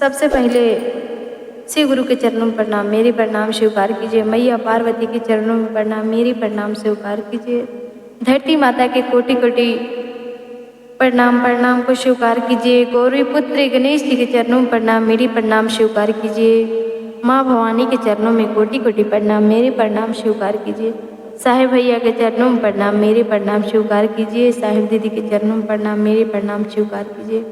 सबसे पहले शिव गुरु के चरणों में प्रणाम, मेरी प्रणाम स्वीकार कीजिए। मैया पार्वती के चरणों में प्रणाम, मेरी प्रणाम स्वीकार कीजिए। धरती माता के कोटि कोटि प्रणाम को स्वीकार कीजिए। गौरी पुत्र गणेश जी के चरणों में प्रणाम, मेरी प्रणाम स्वीकार कीजिए। माँ भवानी के चरणों में कोटि कोटि प्रणाम, मेरी प्रणाम स्वीकार कीजिए। साहेब भैया के चरणों में प्रणाम, मेरी प्रणाम स्वीकार कीजिए। साहेब दीदी के चरणों में प्रणाम, मेरी प्रणाम स्वीकार कीजिए।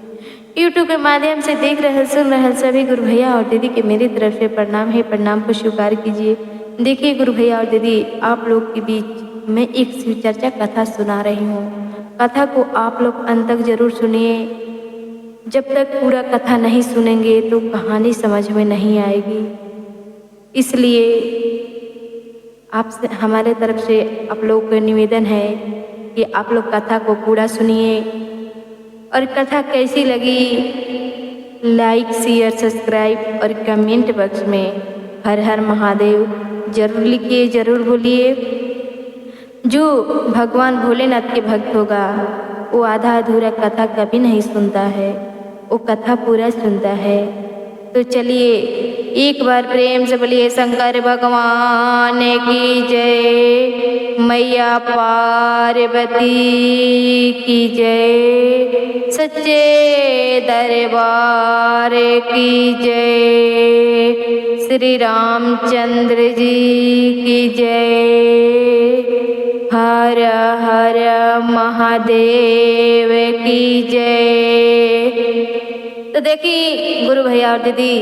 यूट्यूब के माध्यम से देख रहे सुन रहे सभी गुरु भैया और दीदी के मेरी तरफ से प्रणाम है, प्रणाम को स्वीकार कीजिए। देखिए गुरु भैया और दीदी, आप लोग के बीच मैं एक शिव चर्चा कथा सुना रही हूँ। कथा को आप लोग अंत तक जरूर सुनिए। जब तक पूरा कथा नहीं सुनेंगे तो कहानी समझ में नहीं आएगी, इसलिए आपसे हमारे तरफ से आप लोगों को निवेदन है कि आप लोग कथा को पूरा सुनिए। और कथा कैसी लगी लाइक शेयर सब्सक्राइब और कमेंट बॉक्स में हर हर महादेव जरूर लिखिए, जरूर बोलिए। जो भगवान भोलेनाथ के भक्त होगा वो आधा अधूरा कथा कभी नहीं सुनता है, वो कथा पूरा सुनता है। तो चलिए एक बार प्रेम से बोलिए शंकर भगवान की जय, मैया पार्वती की जय, सच्चे दरबार की जय, श्री रामचंद्र जी की जय, हर हर महादेव की जय। तो देखिए गुरु भैया और दीदी,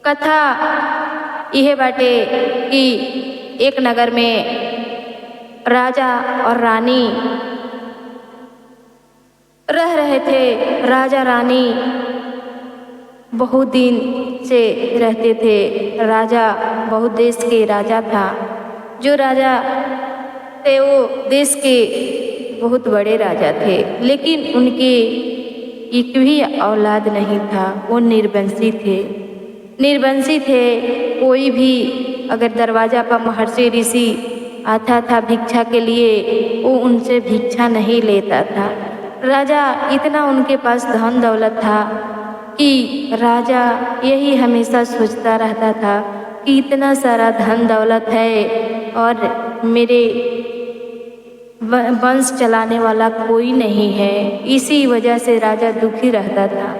कथा यह बाटे कि एक नगर में राजा और रानी रह रहे थे। राजा रानी बहुत दिन से रहते थे। राजा बहुत देश के राजा था। जो राजा थे वो देश के बहुत बड़े राजा थे, लेकिन उनके एक भी औलाद नहीं था। वो निर्वंशी थे। कोई भी अगर दरवाजा पर महर्षि ऋषि आता था भिक्षा के लिए, वो उनसे भिक्षा नहीं लेता था। राजा इतना उनके पास धन दौलत था कि राजा यही हमेशा सोचता रहता था कि इतना सारा धन दौलत है और मेरे वंश चलाने वाला कोई नहीं है। इसी वजह से राजा दुखी रहता था।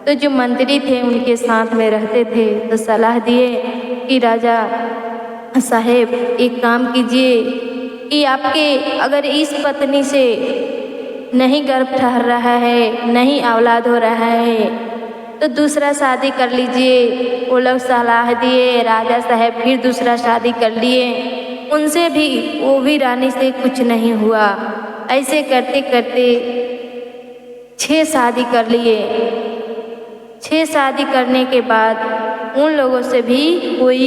तो जो मंत्री थे उनके साथ में रहते थे तो सलाह दिए कि राजा साहेब एक काम कीजिए कि आपके अगर इस पत्नी से नहीं गर्भ ठहर रहा है, नहीं औलाद हो रहा है, तो दूसरा शादी कर लीजिए। वो लोग सलाह दिए। राजा साहेब फिर दूसरा शादी कर लिए। उनसे भी वो भी रानी से कुछ नहीं हुआ। ऐसे करते करते 6 शादी कर लिए। 6 शादी करने के बाद उन लोगों से भी कोई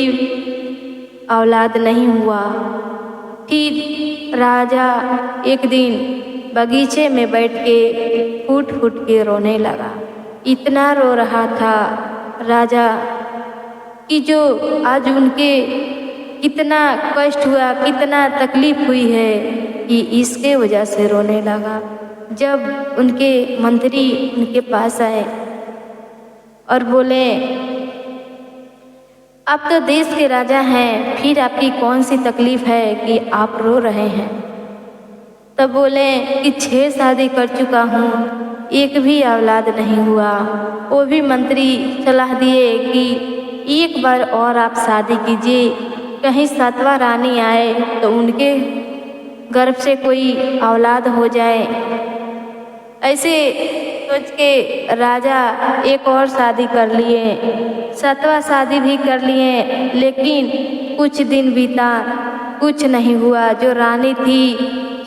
औलाद नहीं हुआ। फिर राजा एक दिन बगीचे में बैठ के फूट फूट के रोने लगा। इतना रो रहा था राजा कि जो आज उनके कितना कष्ट हुआ, कितना तकलीफ हुई है कि इसके वजह से रोने लगा। जब उनके मंत्री उनके पास आए और बोले, आप तो देश के राजा हैं, फिर आपकी कौन सी तकलीफ है कि आप रो रहे हैं? तब बोले कि 6 शादी कर चुका हूँ, एक भी औलाद नहीं हुआ। वो भी मंत्री सलाह दिए कि एक बार और आप शादी कीजिए, कहीं 7वां रानी आए तो उनके गर्भ से कोई औलाद हो जाए। ऐसे सोच के राजा एक और शादी कर लिए। 7वां शादी भी कर लिए, लेकिन कुछ दिन बीता, कुछ नहीं हुआ। जो रानी थी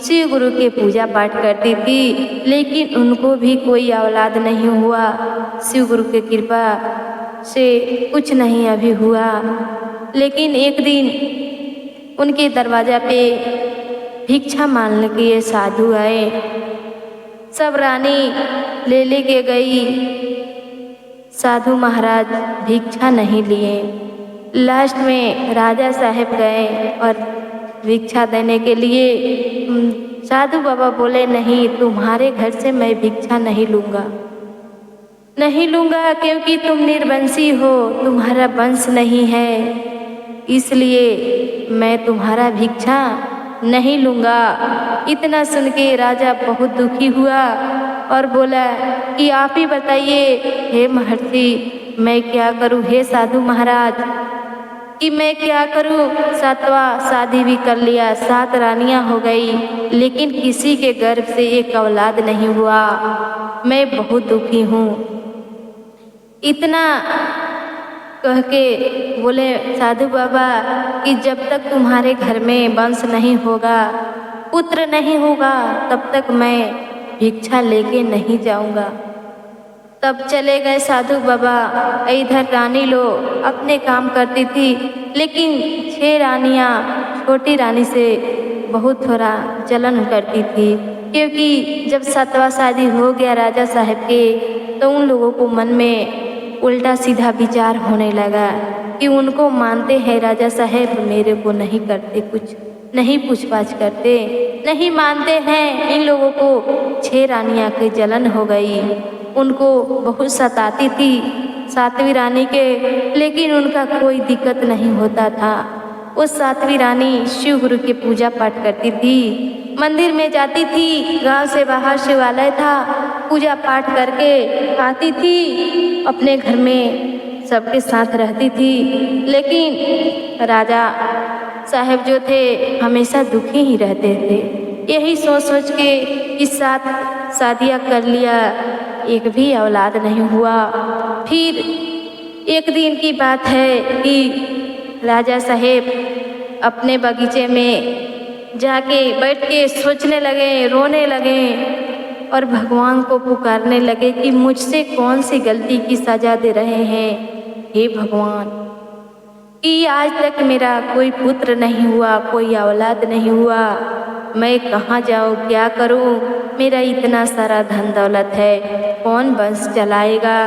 शिव गुरु के पूजा पाठ करती थी, लेकिन उनको भी कोई औलाद नहीं हुआ। शिव गुरु की कृपा से कुछ नहीं अभी हुआ। लेकिन एक दिन उनके दरवाजा पे भिक्षा मांगने के लिए साधु आए। सब रानी ले लेके गई, साधु महाराज भिक्षा नहीं लिए। लास्ट में राजा साहब गए और भिक्षा देने के लिए साधु बाबा बोले, नहीं, तुम्हारे घर से मैं भिक्षा नहीं लूँगा। नहीं लूँगा क्योंकि तुम निर्वंशी हो, तुम्हारा वंश नहीं है, इसलिए मैं तुम्हारा भिक्षा नहीं लूँगा। इतना सुन के राजा बहुत दुखी हुआ और बोला कि आप ही बताइए हे महर्षि, मैं क्या करूँ हे साधु महाराज, कि मैं क्या करूँ। 7वां शादी भी कर लिया, 7 रानियां हो गई, लेकिन किसी के गर्भ से एक औलाद नहीं हुआ। मैं बहुत दुखी हूँ। इतना कह के बोले साधु बाबा कि जब तक तुम्हारे घर में वंश नहीं होगा, पुत्र नहीं होगा, तब तक मैं भिक्षा लेके नहीं जाऊंगा। तब चले गए साधु बाबा। इधर रानी लोग अपने काम करती थी, लेकिन 6 रानियां छोटी रानी से बहुत थोड़ा जलन करती थी, क्योंकि जब 7वां शादी हो गया राजा साहब के, तो उन लोगों को मन में उल्टा सीधा विचार होने लगा कि उनको मानते हैं राजा साहब, मेरे को नहीं करते, कुछ नहीं पूछताछ करते, नहीं मानते हैं। इन लोगों को 6 रानियां की जलन हो गई, उनको बहुत सताती थी 7वीं रानी के, लेकिन उनका कोई दिक्कत नहीं होता था। वो 7वीं रानी शिव गुरु की पूजा पाठ करती थी, मंदिर में जाती थी, गांव से बाहर शिवालय था, पूजा पाठ करके आती थी, अपने घर में सबके साथ रहती थी। लेकिन राजा साहब जो थे हमेशा दुखी ही रहते थे। यही सोच सोच के कि 7 शादियाँ कर लिया, एक भी औलाद नहीं हुआ। फिर एक दिन की बात है कि राजा साहेब अपने बगीचे में जाके बैठ के सोचने लगे, रोने लगे और भगवान को पुकारने लगे कि मुझसे कौन सी गलती की सज़ा दे रहे हैं हे भगवान, कि आज तक मेरा कोई पुत्र नहीं हुआ, कोई औलाद नहीं हुआ। मैं कहाँ जाऊँ, क्या करूँ, मेरा इतना सारा धन दौलत है, कौन वंश चलाएगा।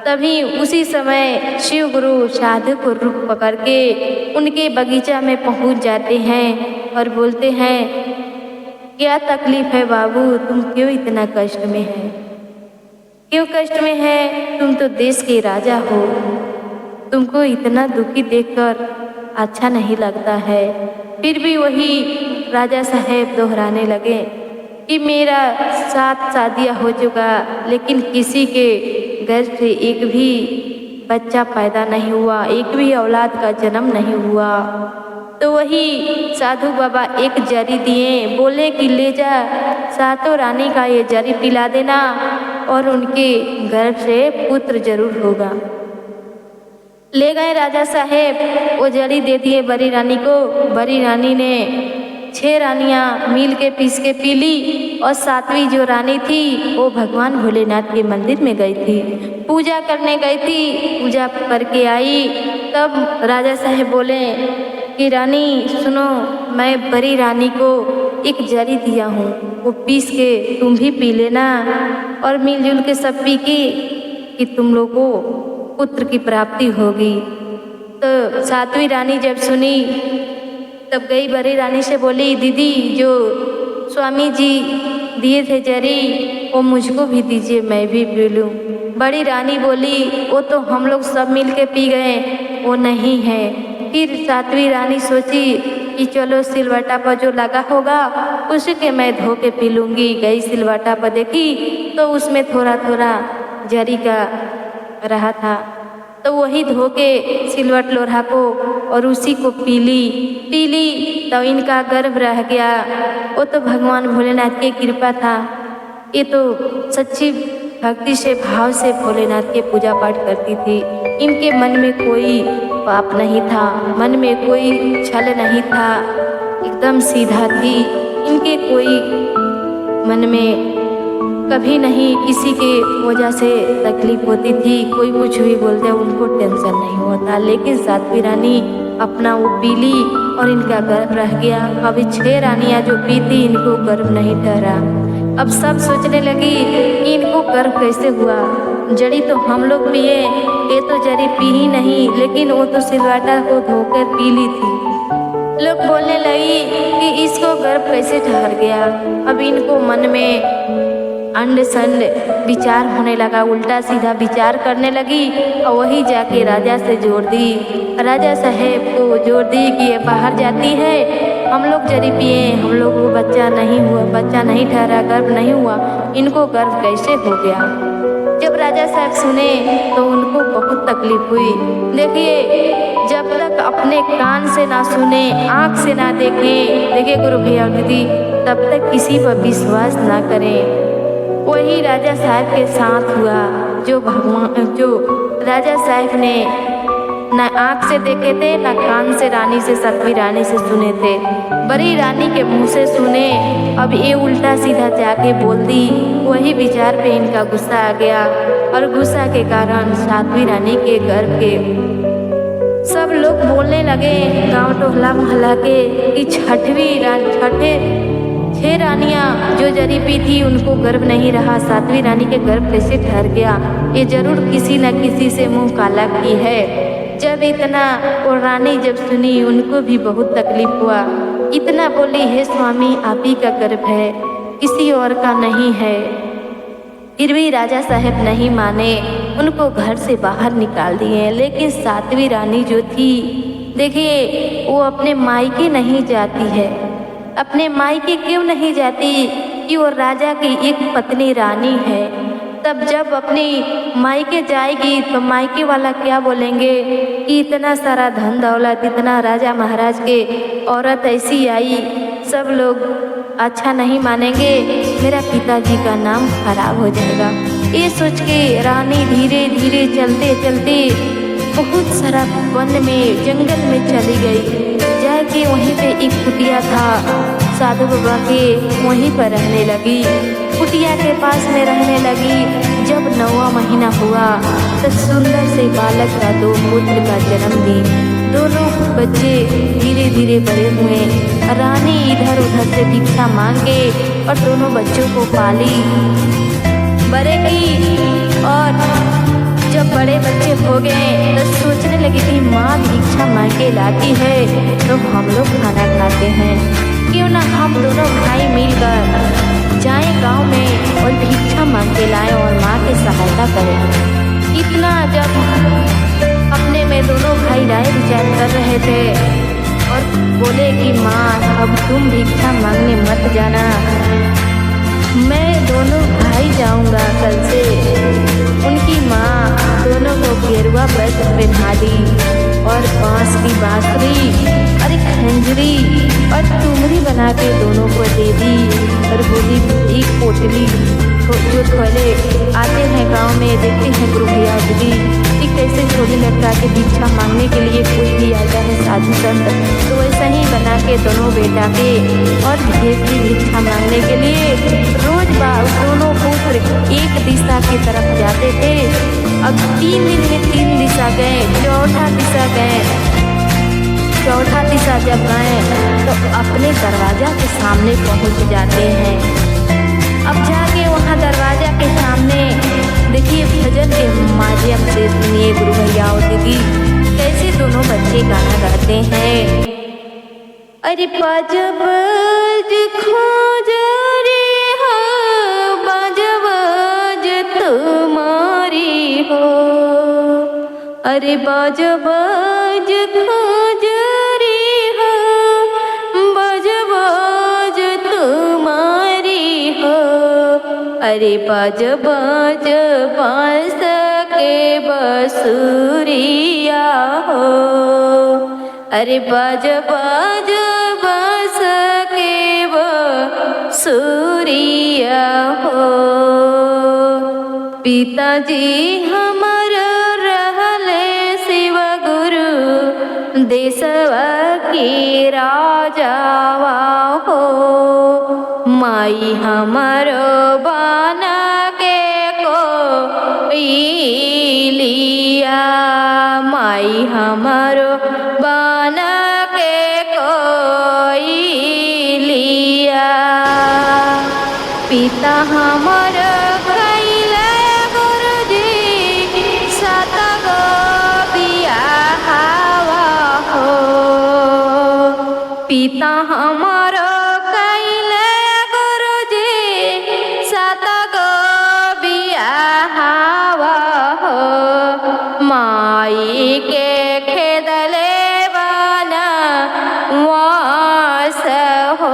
तभी उसी समय शिव गुरु साधु को रूप पकड़ के उनके बगीचा में पहुँच जाते हैं और बोलते हैं, क्या तकलीफ़ है बाबू, तुम क्यों इतना कष्ट में है, क्यों कष्ट में है, तुम तो देश के राजा हो, तुमको इतना दुखी देखकर अच्छा नहीं लगता है। फिर भी वही राजा साहेब दोहराने लगे कि मेरा 7 शादियाँ हो चुका, लेकिन किसी के गर्भ से एक भी बच्चा पैदा नहीं हुआ, एक भी औलाद का जन्म नहीं हुआ। तो वही साधु बाबा एक जरी दिए, बोले कि ले जा 7 रानी का ये जरी पिला देना और उनके गर्भ से पुत्र जरूर होगा। ले गए राजा साहेब, वो जड़ी दे दिए बड़ी रानी को। बड़ी रानी ने 6 रानियां मिल के पीस के पी ली और 7वीं जो रानी थी वो भगवान भोलेनाथ के मंदिर में गई थी, पूजा करने गई थी, पूजा करके आई। तब राजा साहेब बोले कि रानी सुनो, मैं बड़ी रानी को एक जड़ी दिया हूँ, वो पीस के तुम भी पी लेना और मिलजुल के सब पी के कि तुम लोग को पुत्र की प्राप्ति होगी। तो 7वीं रानी जब सुनी तब गई बड़ी रानी से बोली, दीदी जो स्वामी जी दिए थे जरी वो मुझको भी दीजिए, मैं भी पी लूँ। बड़ी रानी बोली, वो तो हम लोग सब मिल के पी गए, वो नहीं है। फिर 7वीं रानी सोची कि चलो सिलवटा पर जो लगा होगा उसी के मैं धो के पी लूँगी। गई सिलवटा पर, देखी तो उसमें थोड़ा थोड़ा जरी का रहा था, तो वही धो के सिलवट लोढ़ा को और उसी को पी ली तो इनका गर्भ रह गया। वो तो भगवान भोलेनाथ की कृपा था। ये तो सच्ची भक्ति से भाव से भोलेनाथ के पूजा पाठ करती थी। इनके मन में कोई पाप नहीं था, मन में कोई छल नहीं था, एकदम सीधा थी। इनके कोई मन में कभी नहीं किसी के वजह से तकलीफ होती थी, कोई कुछ भी बोलते उनको टेंशन नहीं होता। लेकिन 7वीं रानी अपना वो पी ली और इनका गर्भ रह गया। अभी 6 रानियाँ जो पी थी इनको गर्भ नहीं ठहरा। अब सब सोचने लगी कि इनको गर्भ कैसे हुआ, जड़ी तो हम लोग पिए, ये तो जड़ी पी ही नहीं, लेकिन वो तो सिलवाटा को धोकर पी ली थी। लोग बोलने लगी कि इसको गर्भ कैसे ठहर गया। अब इनको मन में अंड संड विचार होने लगा, उल्टा सीधा विचार करने लगी और वही जाके राजा से जोड़ दी। राजा साहेब को जोड़ दी कि ये बाहर जाती है, हम लोग जरी पिए, हम लोग को बच्चा नहीं हुआ, बच्चा नहीं ठहरा, गर्भ नहीं हुआ, इनको गर्भ कैसे हो गया। जब राजा साहब सुने तो उनको बहुत तकलीफ हुई। देखिए, जब तक अपने कान से ना सुने, आँख से ना देखें, देखिए गुरु भैया दीदी, तब तक किसी पर विश्वास ना करें। वही राजा साहब के साथ हुआ, जो राजा साहब ने न आँख से देखे थे, न कान से रानी से, सतवी रानी से सुने थे, बड़ी रानी के मुंह से सुने। अब ये उल्टा सीधा जाके बोल दी, वही विचार पे इनका गुस्सा आ गया और गुस्सा के कारण सातवीं रानी के गर्भ के सब लोग बोलने लगे, गांव टोहला मोहल्ला के कि छह रानियां जो जरीपी थी उनको गर्भ नहीं रहा, सातवीं रानी के गर्भ कैसे ठहर गया, ये जरूर किसी न किसी से मुंह काला की है। जब इतना वो रानी जब सुनी, उनको भी बहुत तकलीफ हुआ। इतना बोली, हे स्वामी, आप ही का गर्भ है, किसी और का नहीं है। फिर भी राजा साहब नहीं माने, उनको घर से बाहर निकाल दिए। लेकिन सातवीं रानी जो थी, देखिए, वो अपने मायके नहीं जाती है। अपने मायके क्यों नहीं जाती कि वो राजा की एक पत्नी रानी है। तब जब अपनी मायके जाएगी तो मायके वाला क्या बोलेंगे कि इतना सारा धन दौलत, इतना राजा महाराज के औरत ऐसी आई, सब लोग अच्छा नहीं मानेंगे, मेरा पिताजी का नाम खराब हो जाएगा। ये सोच के रानी धीरे धीरे चलते चलते बहुत सारा वन में, जंगल में चली गई। जाके वहीं पे एक कुटिया था साधु बाबा के, वहीं पर रहने लगी। कुटिया के पास में रहने लगी। जब 9वां महीना हुआ तो सुंदर से बालक का 2 पुत्र का जन्म दी। दोनों बच्चे धीरे धीरे बड़े हुए। रानी इधर उधर से भिक्षा मांगे और दोनों बच्चों को पाली, बड़े की। और जब बड़े बच्चे हो गए तो सोचने लगी कि माँ भिक्षा मांग के लाती है तो हम लोग खाना खाते हैं, क्यों ना हम दोनों भाई मिलकर जाएं गांव में और भिक्षा मांग के लाएं और माँ की सहायता करें। इतना जब अपने में दोनों भाई राय विचार कर रहे थे और बोले कि माँ, अब तुम भिक्षा मांगने मत जाना, मैं दोनों भाई जाऊंगा कल से। उनकी माँ दोनों को गेरुआ वस्त्र पहना दी और बांस की बांसुरी और एक खंजरी और तुमरी बना के दोनों को दे दी और बोली, एक पोटली जो थोड़े आते हैं गांव में, देखते हैं गुरु भैया दीदी कि कैसे झोली लटका के भिक्षा मांगने के लिए कोई भी आता है साधु संत, तो वैसा ही बना के दोनों बेटा के और भेज दी भिक्षा मांगने के लिए। रोज दोनों पुत्र एक दिशा की तरफ जाते थे। अब 3 दिन में 3 दिशा गए, चौथा दिशा गए। चौथा दिशा जब गए तो अपने दरवाजा के सामने पहुंच जाते हैं। अब जाके वहाँ दरवाजा के सामने देखिए, भजन के माध्यम से सुनिए गुरु भैया और दीदी कैसे दोनों बच्चे गाना गाते हैं। अरे बाज बाज खोज रे हो, बाज बाज तुम्हारी हो, अरे बाज बाज खोज रे हो, बाज बाज तुम्हारी हो, अरे बाज बाज बांस के बसुरिया हो, अरे बाज बाज बांस के बसुरिया हो। पिताजी हमर रहले शिव गुरु, देशवा की राजावा हो, माई हमरो बना के को लिया, माई हमरो बना के कोई लिया। पिता हमरो कैले गुरुजी सात गो बियाहवा हो, पिता हमरो कैले गुरुजी सात गो माई के खेदले बना वास हो,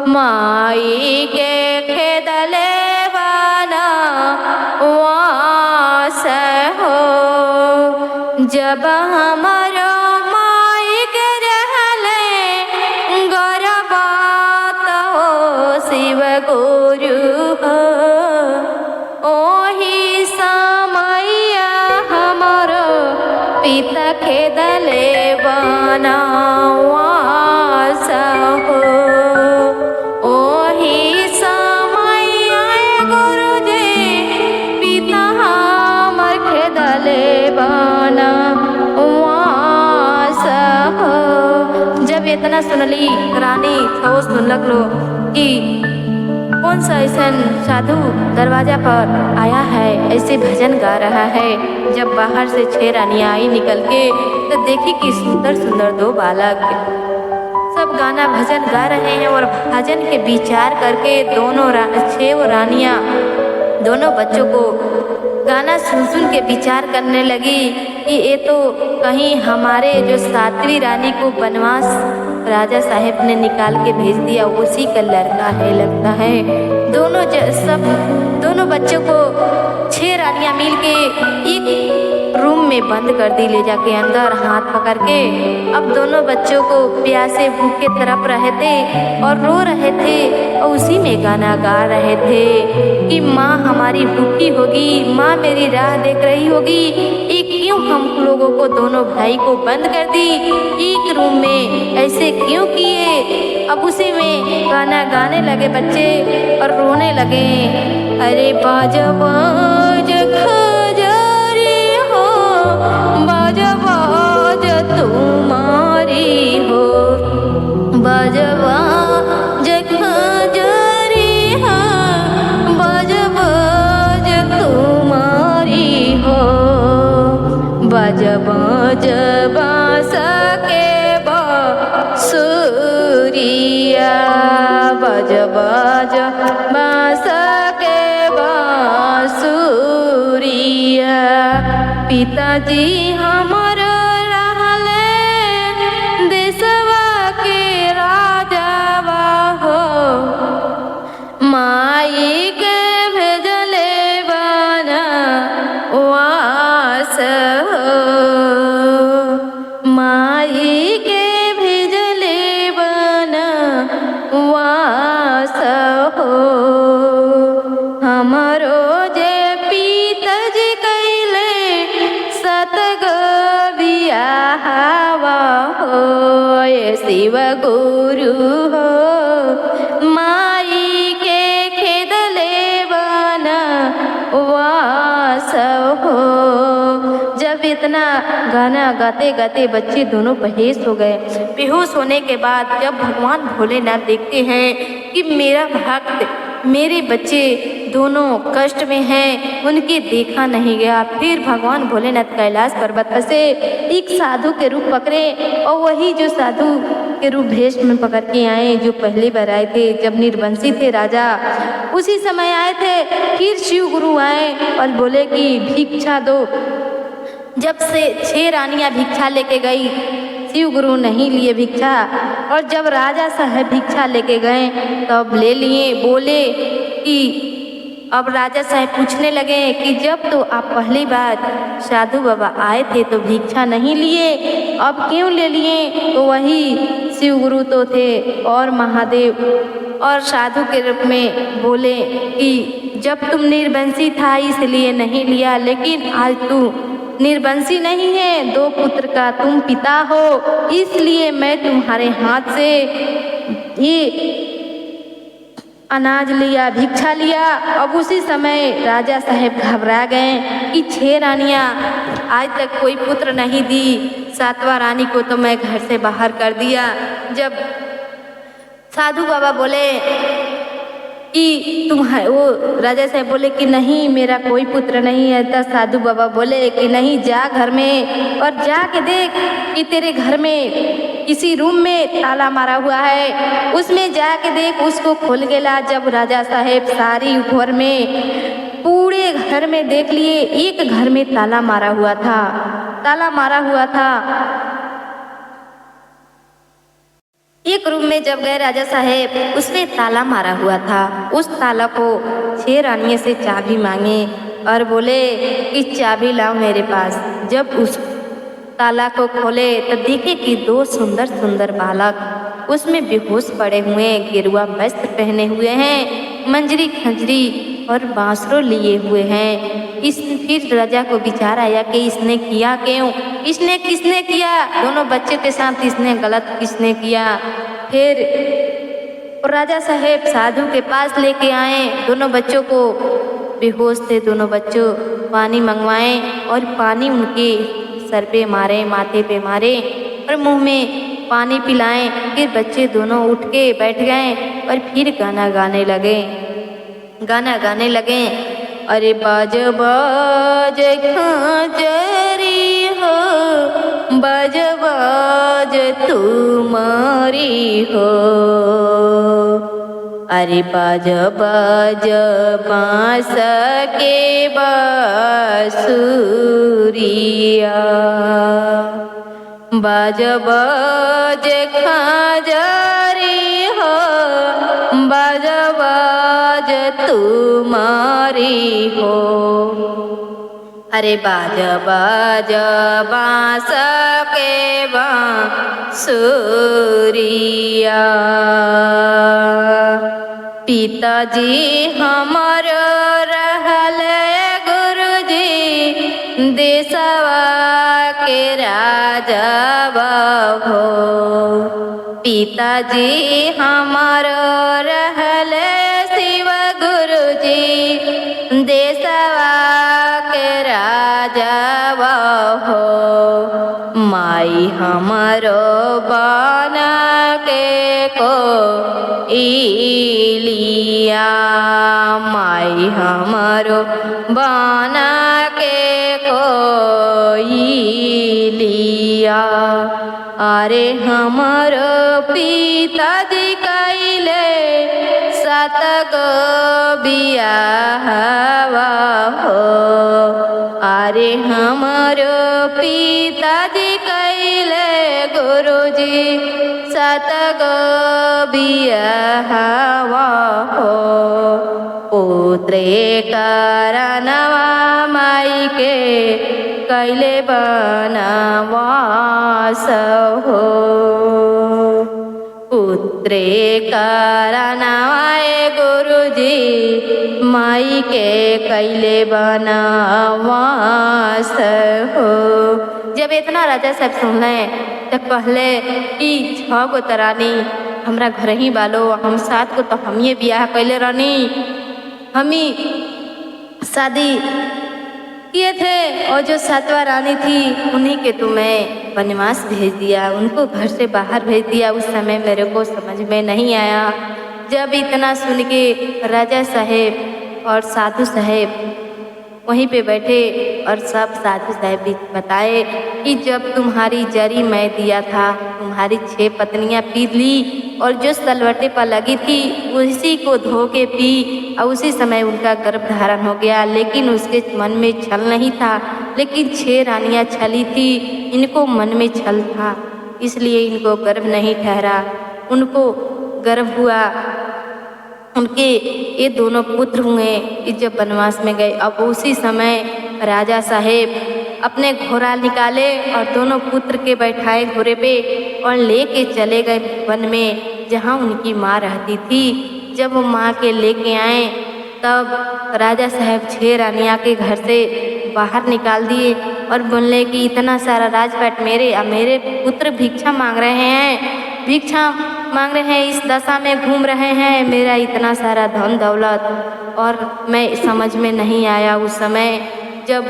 माई के खेदले बना वास हो। जब हमारो माई के रहले गरबात हो शिव गुरु हो, ओही समैया हमारो पिता खेदले बना वास हो, ओही समैया गुरुजी पिता हमर खेदले बना वास हो। जब इतना सुनली रानी तो सुनलक लो कि कौन सा ऐसा साधु दरवाजा पर आया है, ऐसे भजन गा रहा है। जब बाहर से 6 रानियां आई निकल के तो देखी कि सुंदर सुंदर 2 बालक सब गाना भजन गा रहे हैं और भजन के विचार करके 6 रानियां दोनों बच्चों को गाना सुन सुन के विचार करने लगी कि ये तो कहीं हमारे जो 7वीं रानी को वनवास राजा साहेब ने निकाल के भेज दिया उसी का लड़का है लगता है। दोनों बच्चों को 6 रानियां मिल के एक रूम में बंद कर दी ले जाके अंदर हाथ पकड़ के। अब दोनों बच्चों को प्यासे भूखे तड़प रहे थे और रो रहे थे और उसी में गाना गा रहे थे कि माँ हमारी भूखी होगी, माँ मेरी राह देख रही होगी, ये क्यों हम लोगों को दोनों भाई को बंद कर दी एक रूम में, ऐसे क्यों किए। अब उसी में गाना गाने लगे बच्चे और रोने लगे। अरे बाज बाज खजारी हो, बाज बाज तुम्हारी हो, बाज बाज खजारी हो, बाज बाज तुम्हारी हो, बाज बाज बांस के बांसुरिया, बाज बाज बांस के बांसुरिया। पिताजी हमर रहले देशवा के राजावा हो, माई के भेजले बना वास हो, माई के भेजले बना वास हो। हमारो जे पिताजी कैले सतगो बियाहवा हो, ये शिव गुरु हो, माई के खेदले बना वास हो। जब इतना गाना गाते गाते बच्चे दोनों बेहोश हो गए। बेहोश होने के बाद जब भगवान भोलेनाथ देखते हैं कि मेरा भक्त मेरे बच्चे दोनों कष्ट में हैं, उनके देखा नहीं गया, फिर भगवान भोलेनाथ कैलाश पर्वत पर से एक साधु के रूप पकड़े और वही जो साधु के रूप भेष में पकड़ के आए जो पहली बार आए थे जब निर्वंशी थे राजा, उसी समय आए थे। फिर शिव गुरु आए और बोले कि भिक्षा दो। जब से 6 रानियां भिक्षा लेके गई, शिव गुरु नहीं लिए भिक्षा, और जब राजा साहब भिक्षा लेके गए तब ले लिए। बोले कि अब राजा साहब पूछने लगे कि जब तो आप पहली बार साधु बाबा आए थे तो भिक्षा नहीं लिए, अब क्यों ले लिए। तो वही शिव गुरु तो थे और महादेव और साधु के रूप में बोले कि जब तुम निर्वंशी था इसलिए नहीं लिया, लेकिन आज तू निर्वंशी नहीं है, 2 पुत्र का तुम पिता हो, इसलिए मैं तुम्हारे हाथ से ये अनाज लिया, भिक्षा लिया। अब उसी समय राजा साहब घबरा गए कि 6 रानियां आज तक कोई पुत्र नहीं दी, 7वां रानी को तो मैं घर से बाहर कर दिया। जब साधु बाबा बोले कि वो राजा साहब बोले कि नहीं मेरा कोई पुत्र नहीं है, तब साधु बाबा बोले कि नहीं, जा घर में और जाके देख कि तेरे घर में किसी रूम में ताला मारा हुआ है, उसमें जाके देख, उसको खोल के ला। जब राजा साहब सारी घर में पूरे घर में देख लिए, एक घर में ताला मारा हुआ था, ताला मारा हुआ था। एक रूम में जब गए राजा साहेब, उसमें ताला मारा हुआ था। उस ताला को 6 रानियों से चाबी मांगे और बोले कि चाबी लाओ मेरे पास। जब उस ताला को खोले तो देखे कि 2 सुंदर सुंदर बालक उसमें बेहोश पड़े हुए, गेरुआ वस्त्र पहने हुए हैं, मंजरी खंजरी और बांसुरी लिए हुए हैं। फिर राजा को विचार आया कि इसने किया क्यों, इसने किसने किया, दोनों बच्चे के साथ इसने गलत किसने किया। फिर राजा साहेब साधु के पास लेके आए, दोनों बच्चों को, बेहोश थे दोनों बच्चों, पानी मंगवाए और पानी उनके सर पे मारे, माथे पे मारे और मुंह में पानी पिलाएं। फिर बच्चे दोनों उठ के बैठ गए और फिर गाना गाने लगे। अरे बाज बाज खंजरी हो, बाज बाज तुम्हारी हो, अरे बाज बाज बांस के बांसुरिया, बाज बाज खंजरी हो, बाज बाज तुम्हारी हो, अरे बाज बाज बांस के बांसुरिया। पिताजी हमारो रहल गुरुजी, देशवा के राजा हो, पिताजी हमारो रहल शिव गुरुजी, देशवा के राजा हो, माई हमारो बना के को इलिया, माई हमारो बना के को इलिया, अरे हमारो पिताजी कैले 7 गो बियाहवा हो, अरे हमारो पिताजी कैले गुरुजी 7 गो बियाहवा हो, पुत्रे करनवा माई के कैले बनवास हो, पुत्रे करनवाए गुरुजी माई के कैले बनवास हो। जब इतना राजा साहब सुनले तब कहले कि 6 गो तरानी हमरा घर ही बालो, हम 7 को तो हम ये बियाह कैले रहनी, हम ही शादी किए थे, और जो 7वां रानी थी उन्हीं के तुम्हें वनवास भेज दिया, उनको घर से बाहर भेज दिया। उस समय मेरे को समझ में नहीं आया। जब इतना सुन के राजा साहेब और साधु साहेब वहीं पे बैठे और सब साधु साहेब भी बताए कि जब तुम्हारी जरी मैं दिया था, तुम्हारी 6 पत्नियां पी ली और जो सलवटे पर लगी थी उसी को धो के पी और उसी समय उनका गर्भ धारण हो गया। लेकिन उसके मन में छल नहीं था, लेकिन 6 रानियां छली थी, इनको मन में छल था, इसलिए इनको गर्भ नहीं ठहरा। उनको गर्भ हुआ, उनके ये दोनों पुत्र हुए। जब वनवास में गए, अब उसी समय राजा साहेब अपने घोड़ा निकाले और दोनों पुत्र के बैठाए घोड़े पे और लेके चले गए वन में जहाँ उनकी माँ रहती थी। जब वो माँ के लेके आए तब राजा साहेब 6 रानियाँ के घर से बाहर निकाल दिए और बोले कि इतना सारा राजपाट मेरे पुत्र भिक्षा मांग रहे हैं, इस दशा में घूम रहे हैं, मेरा इतना सारा धन दौलत, और मैं समझ में नहीं आया। उस समय जब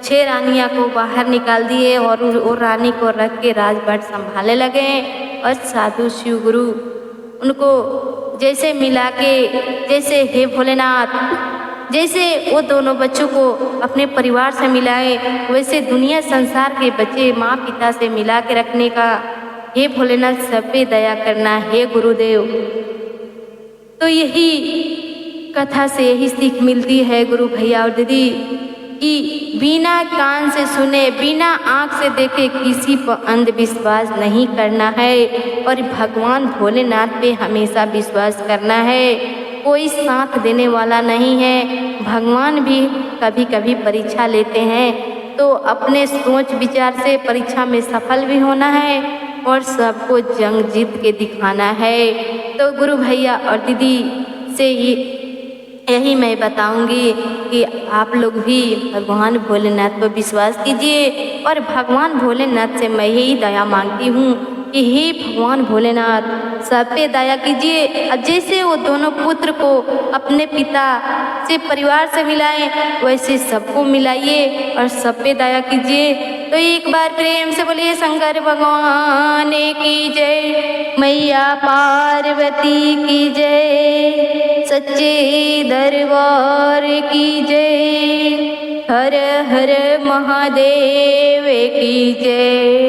6 रानियाँ को बाहर निकाल दिए और वो रानी को रख के राजपाट संभालने लगे और साधु शिव गुरु उनको जैसे मिला के, जैसे हे भोलेनाथ, जैसे वो दोनों बच्चों को अपने परिवार से मिलाए, वैसे दुनिया संसार के बच्चे माँ पिता से मिला के रखने का हे भोलेनाथ सब पे दया करना, हे गुरुदेव। तो यही कथा से यही सीख मिलती है गुरु भैया और दीदी कि बिना कान से सुने, बिना आँख से देखे किसी पर अंधविश्वास नहीं करना है और भगवान भोलेनाथ पे हमेशा विश्वास करना है। कोई साथ देने वाला नहीं है। भगवान भी कभी कभी परीक्षा लेते हैं, तो अपने सोच विचार से परीक्षा में सफल भी होना है और सबको जंग जीत के दिखाना है। तो गुरु भैया और दीदी से यही मैं बताऊंगी कि आप लोग भी भगवान भोलेनाथ पर विश्वास कीजिए और भगवान भोलेनाथ से मैं यही दया मांगती हूँ कि हे भगवान भोलेनाथ सब पे दया कीजिए। अब जैसे वो दोनों पुत्र को अपने पिता से, परिवार से मिलाए, वैसे सबको मिलाइए और सब पे दया कीजिए। तो एक बार प्रेम से बोलिए शंकर भगवान की जय, मैया पार्वती की जय, सच्चे दरबार की जय, हर हर महादेव की जय।